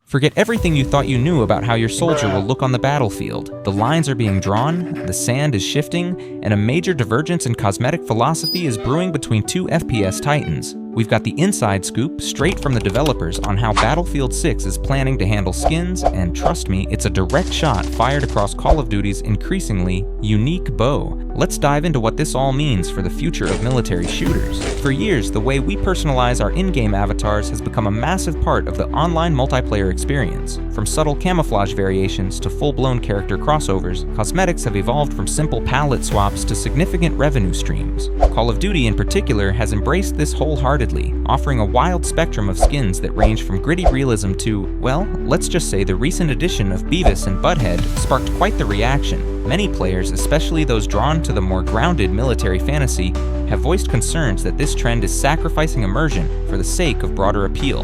Forget everything you thought you knew about how your soldier will look on the battlefield. The lines are being drawn, the sand is shifting, and a major divergence in cosmetic philosophy is brewing between two FPS titans. We've got the inside scoop straight from the developers on how Battlefield 6 is planning to handle skins, and trust me, it's a direct shot fired across Call of Duty's increasingly unique bow. Let's dive into what this all means for the future of military shooters. For years, the way we personalize our in-game avatars has become a massive part of the online multiplayer experience. From subtle camouflage variations to full-blown character crossovers, cosmetics have evolved from simple palette swaps to significant revenue streams. Call of Duty in particular has embraced this wholeheartedly, offering a wild spectrum of skins that range from gritty realism to, well, let's just say the recent addition of Beavis and Butt-Head sparked quite the reaction. Many players, especially those drawn to the more grounded military fantasy, have voiced concerns that this trend is sacrificing immersion for the sake of broader appeal,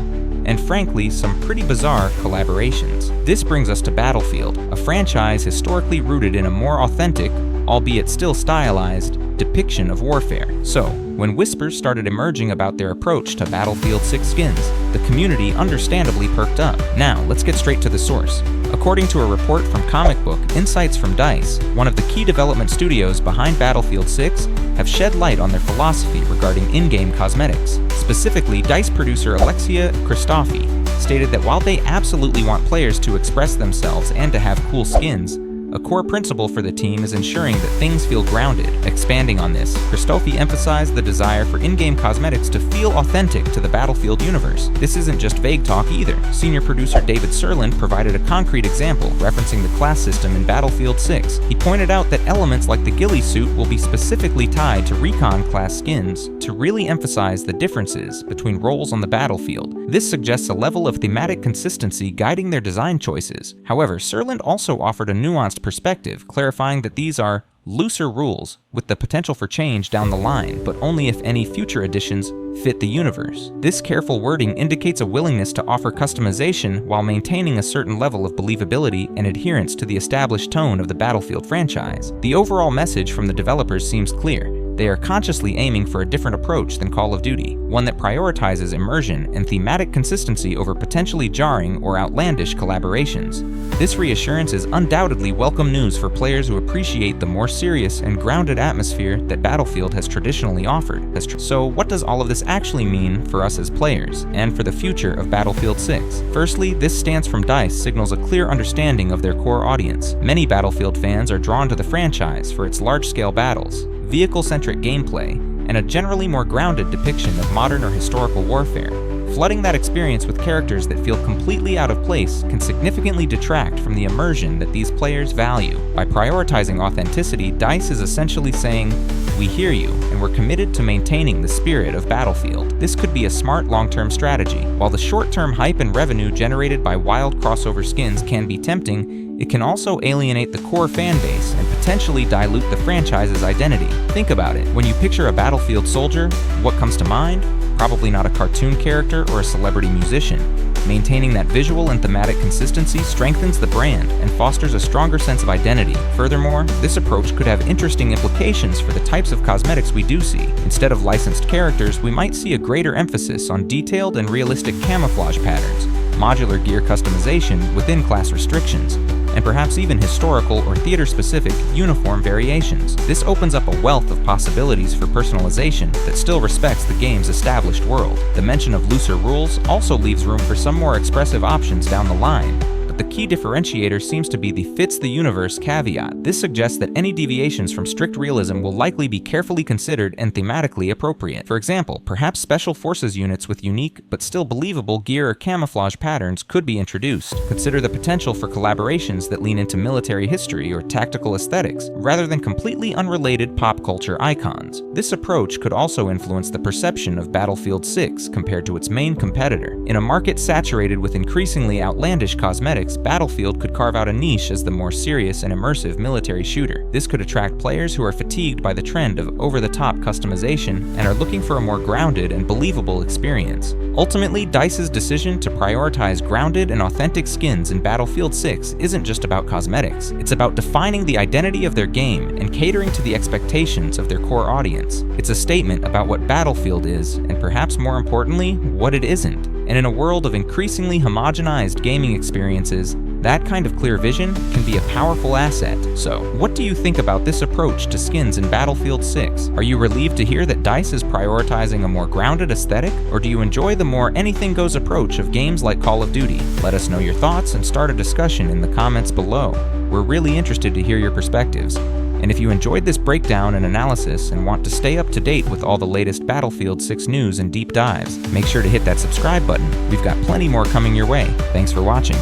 and frankly, some pretty bizarre collaborations. This brings us to Battlefield, a franchise historically rooted in a more authentic, albeit still stylized, depiction of warfare. So, when whispers started emerging about their approach to Battlefield 6 skins, the community understandably perked up. Now, let's get straight to the source. According to a report from Comic Book Insights from DICE, one of the key development studios behind Battlefield 6 have shed light on their philosophy regarding in-game cosmetics. Specifically, DICE producer Alexia Christofi stated that while they absolutely want players to express themselves and to have cool skins, a core principle for the team is ensuring that things feel grounded. Expanding on this, Christofi emphasized the desire for in-game cosmetics to feel authentic to the Battlefield universe. This isn't just vague talk either. Senior producer David Sirland provided a concrete example, referencing the class system in Battlefield 6. He pointed out that elements like the Ghillie suit will be specifically tied to Recon class skins to really emphasize the differences between roles on the battlefield. This suggests a level of thematic consistency guiding their design choices. However, Sirland also offered a nuanced perspective, clarifying that these are looser rules with the potential for change down the line, but only if any future additions fit the universe. This careful wording indicates a willingness to offer customization while maintaining a certain level of believability and adherence to the established tone of the Battlefield franchise. The overall message from the developers seems clear. They are consciously aiming for a different approach than Call of Duty, one that prioritizes immersion and thematic consistency over potentially jarring or outlandish collaborations. This reassurance is undoubtedly welcome news for players who appreciate the more serious and grounded atmosphere that Battlefield has traditionally offered. So what does all of this actually mean for us as players, and for the future of Battlefield 6? Firstly, this stance from DICE signals a clear understanding of their core audience. Many Battlefield fans are drawn to the franchise for its large-scale battles, vehicle-centric gameplay, and a generally more grounded depiction of modern or historical warfare. Flooding that experience with characters that feel completely out of place can significantly detract from the immersion that these players value. By prioritizing authenticity, DICE is essentially saying, "We hear you, and we're committed to maintaining the spirit of Battlefield." This could be a smart long-term strategy. While the short-term hype and revenue generated by wild crossover skins can be tempting, it can also alienate the core fan base and potentially dilute the franchise's identity. Think about it. When you picture a Battlefield soldier, what comes to mind? Probably not a cartoon character or a celebrity musician. Maintaining that visual and thematic consistency strengthens the brand and fosters a stronger sense of identity. Furthermore, this approach could have interesting implications for the types of cosmetics we do see. Instead of licensed characters, we might see a greater emphasis on detailed and realistic camouflage patterns, modular gear customization within class restrictions, and perhaps even historical or theater-specific uniform variations. This opens up a wealth of possibilities for personalization that still respects the game's established world. The mention of looser rules also leaves room for some more expressive options down the line. But the key differentiator seems to be the fits the universe caveat. This suggests that any deviations from strict realism will likely be carefully considered and thematically appropriate. For example, perhaps special forces units with unique but still believable gear or camouflage patterns could be introduced. Consider the potential for collaborations that lean into military history or tactical aesthetics, rather than completely unrelated pop culture icons. This approach could also influence the perception of Battlefield 6 compared to its main competitor. In a market saturated with increasingly outlandish cosmetics, Battlefield could carve out a niche as the more serious and immersive military shooter. This could attract players who are fatigued by the trend of over-the-top customization and are looking for a more grounded and believable experience. Ultimately, DICE's decision to prioritize grounded and authentic skins in Battlefield 6 isn't just about cosmetics. It's about defining the identity of their game and catering to the expectations of their core audience. It's a statement about what Battlefield is, and perhaps more importantly, what it isn't. And in a world of increasingly homogenized gaming experiences, that kind of clear vision can be a powerful asset. So, what do you think about this approach to skins in Battlefield 6? Are you relieved to hear that DICE is prioritizing a more grounded aesthetic, or do you enjoy the more anything-goes approach of games like Call of Duty? Let us know your thoughts and start a discussion in the comments below. We're really interested to hear your perspectives. And if you enjoyed this breakdown and analysis and want to stay up to date with all the latest Battlefield 6 news and deep dives, make sure to hit that subscribe button. We've got plenty more coming your way. Thanks for watching.